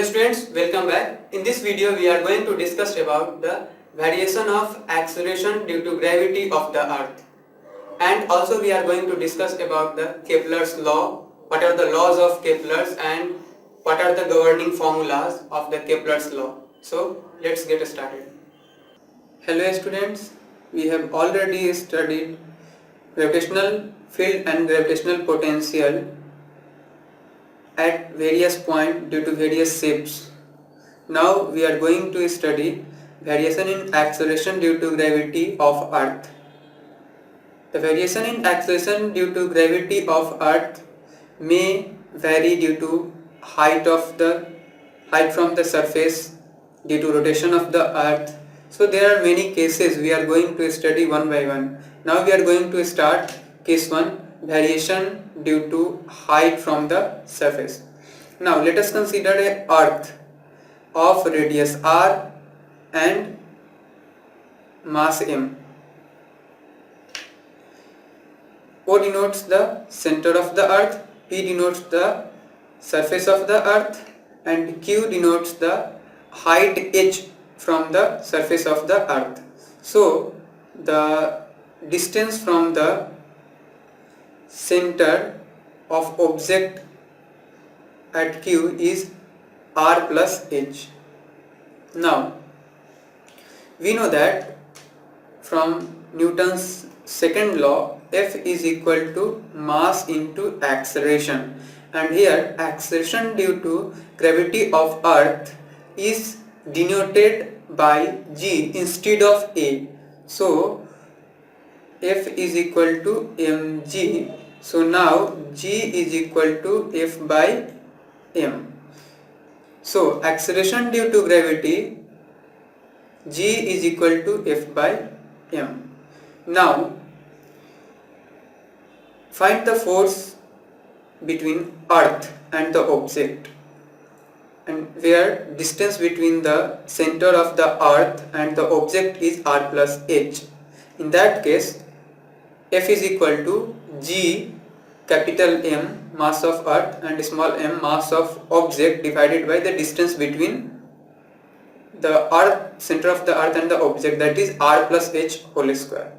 students, welcome back. In this video we are going to discuss about the variation of acceleration due to gravity of the earth, and also we are going to discuss about the Kepler's law, what are the laws of Kepler's and what are the governing formulas of the Kepler's law. So let's get started. Hello students, we have already studied gravitational field and gravitational potential at various points due to various shapes. Now we are going to study variation in acceleration due to gravity of earth. The variation in acceleration due to gravity of earth may vary due to height from the surface, due to rotation of the earth. So there are many cases we are going to study one by one. Now we are going to start case 1, variation due to height from the surface. Now let us consider a earth of radius r and mass m. O denotes the center of the earth, P denotes the surface of the earth, and Q denotes the height h from the surface of the earth. So the distance from the center of object at Q is r plus h. Now we know that from Newton's second law, F is equal to mass into acceleration, and here acceleration due to gravity of earth is denoted by g instead of a. So F is equal to mg. So now g is equal to F by m. So acceleration due to gravity, g is equal to F by m. Now find the force between earth and the object, and where distance between the center of the earth and the object is r plus h. In that case, F is equal to g capital M mass of earth and small m mass of object divided by the distance between the earth, center of the earth and the object, that is r plus h whole square.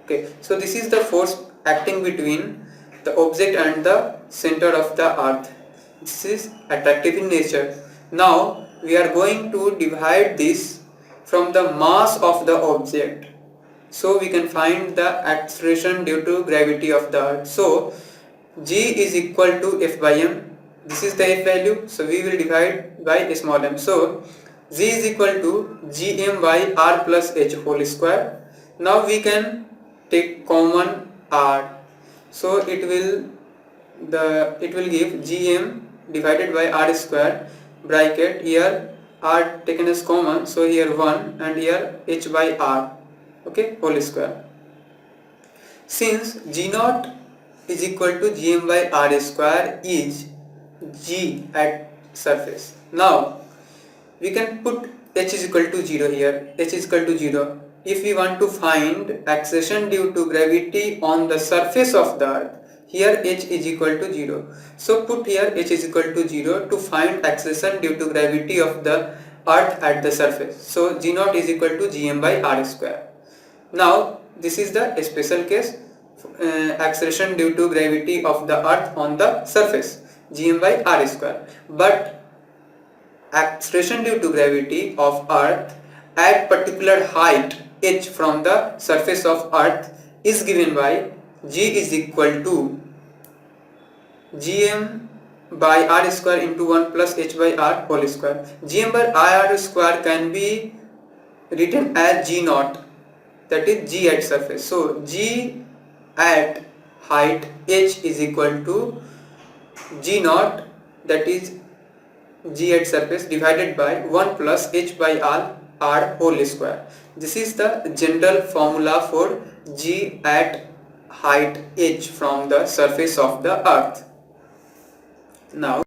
Okay, so this is the force acting between the object and the center of the earth. This is attractive in nature. Now we are going to divide this from the mass of the object, so we can find the acceleration due to gravity of the earth. So g is equal to F by m. This is the F value, so we will divide by small m. So g is equal to gm by r plus h whole square. Now we can take common r, so it will give gm divided by r square, bracket here r taken as common, so here 1 and here h by r, okay, whole square. Since g naught is equal to gm by r square is g at surface, now we can put h is equal to 0 here, h is equal to 0. If we want to find acceleration due to gravity on the surface of the earth, here h is equal to 0. So put here h is equal to 0 to find acceleration due to gravity of the earth at the surface. So g naught is equal to gm by r square. Now this is the special case, acceleration due to gravity of the earth on the surface, gm by r square. But acceleration due to gravity of earth at particular height h from the surface of earth is given by g is equal to gm by r square into 1 plus h by r whole square. Gm by r square can be written as g naught, that is g at surface. So g at height h is equal to g naught, that is g at surface, divided by 1 plus h by r whole square. This is the general formula for g at height h from the surface of the earth. Now